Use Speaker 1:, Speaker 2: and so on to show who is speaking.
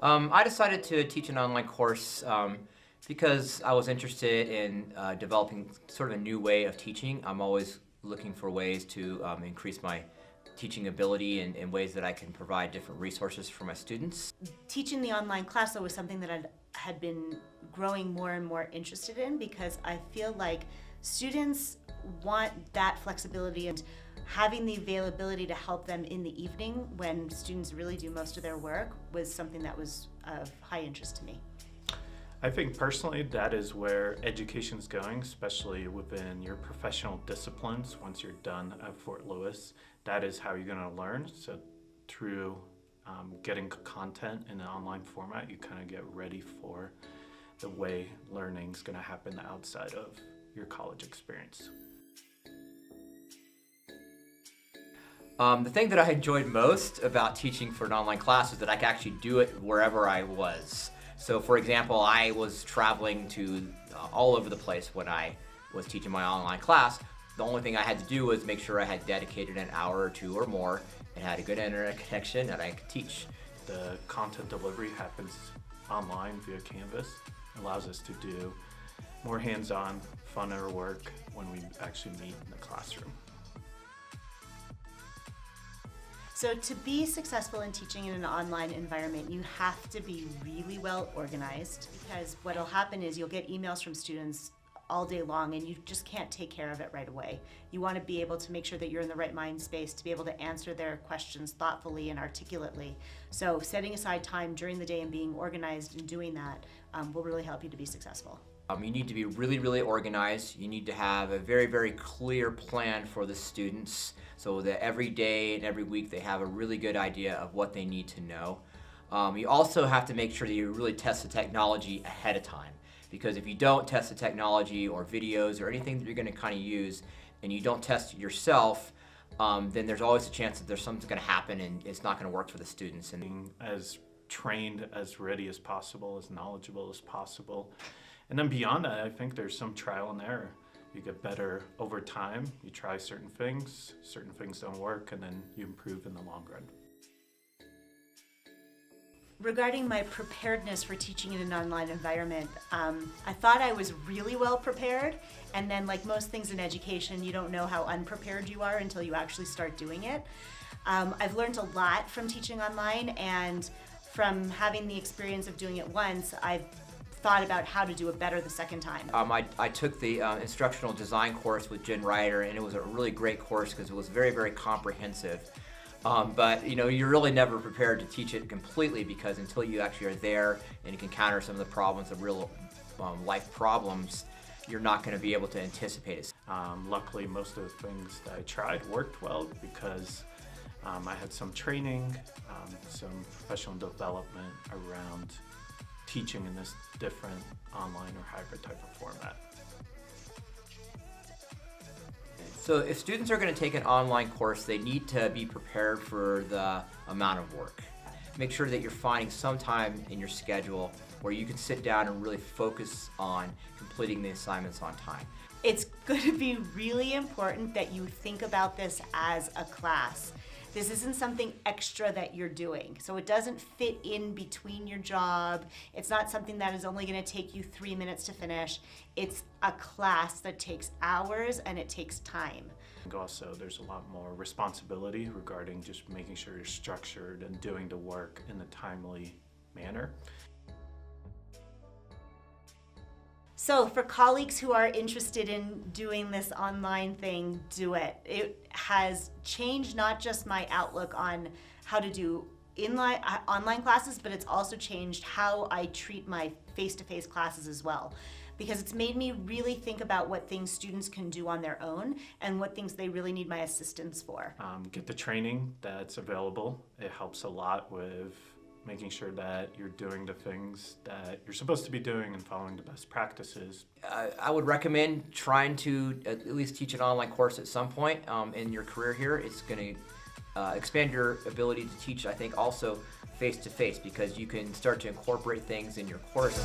Speaker 1: I decided to teach an online course because I was interested in developing sort of a new way of teaching. I'm always looking for ways to increase my teaching ability in ways that I can provide different resources for my students.
Speaker 2: Teaching the online class though was something that I had been growing more and more interested in because I feel like students want that flexibility and having the availability to help them in the evening when students really do most of their work was something that was of high interest to me.
Speaker 3: I think personally that is where education's going, especially within your professional disciplines. Once you're done at Fort Lewis, that is how you're going to learn. So through getting content in an online format, you kind of get ready for the way learning's going to happen outside of your college experience.
Speaker 1: The thing that I enjoyed most about teaching for an online class was that I could actually do it wherever I was. So for example, I was traveling to all over the place when I was teaching my online class. The only thing I had to do was make sure I had dedicated an hour or two or more and had a good internet connection that I could teach.
Speaker 3: The content delivery happens online via Canvas. It allows us to do more hands-on, funner work when we actually meet in the classroom.
Speaker 2: So to be successful in teaching in an online environment, you have to be really well organized because what'll happen is you'll get emails from students all day long and you just can't take care of it right away. You want to be able to make sure that you're in the right mind space to be able to answer their questions thoughtfully and articulately. So setting aside time during the day and being organized and doing that will really help you to be successful.
Speaker 1: You need to be really organized. You need to have a very clear plan for the students so that every day and every week they have a really good idea of what they need to know. You also have to make sure that you really test the technology ahead of time, because if you don't test the technology or videos or anything that you're going to kind of use and you don't test it yourself, then there's always a chance that there's something going to happen and it's not going to work for the students. And
Speaker 3: Being as trained, as ready as possible, as knowledgeable as possible. And then beyond that, I think there's some trial and error. You get better over time, you try certain things don't work, and then you improve in the long run.
Speaker 2: Regarding my preparedness for teaching in an online environment, I thought I was really well prepared, and then like most things in education, you don't know how unprepared you are until you actually start doing it. I've learned a lot from teaching online, and from having the experience of doing it once, I've thought about how to do it better the second time.
Speaker 1: I took the instructional design course with Jen Ryder, and it was a really great course because it was very comprehensive. But you know, you're really never prepared to teach it completely because until you actually are there and you can encounter some of the problems, the real life problems, you're not going to be able to anticipate it.
Speaker 3: Luckily, most of the things that I tried worked well because I had some training, some professional development around teaching in this different online or hybrid type of format.
Speaker 1: So if students are going to take an online course, they need to be prepared for the amount of work. Make sure that you're finding some time in your schedule where you can sit down and really focus on completing the assignments on time.
Speaker 2: It's going to be really important that you think about this as a class. This isn't something extra that you're doing. So it doesn't fit in between your job. It's not something that is only going to take you 3 minutes to finish. It's a class that takes hours and it takes time.
Speaker 3: Also, there's a lot more responsibility regarding just making sure you're structured and doing the work in a timely manner.
Speaker 2: So for colleagues who are interested in doing this online thing, do it. It has changed not just my outlook on how to do online classes, but it's also changed how I treat my face-to-face classes as well. Because it's made me really think about what things students can do on their own and what things they really need my assistance for.
Speaker 3: Get the training that's available. It helps a lot with making sure that you're doing the things that you're supposed to be doing and following the best practices.
Speaker 1: I would recommend trying to at least teach an online course at some point in your career here. It's going to expand your ability to teach, I think, also face-to-face because you can start to incorporate things in your course.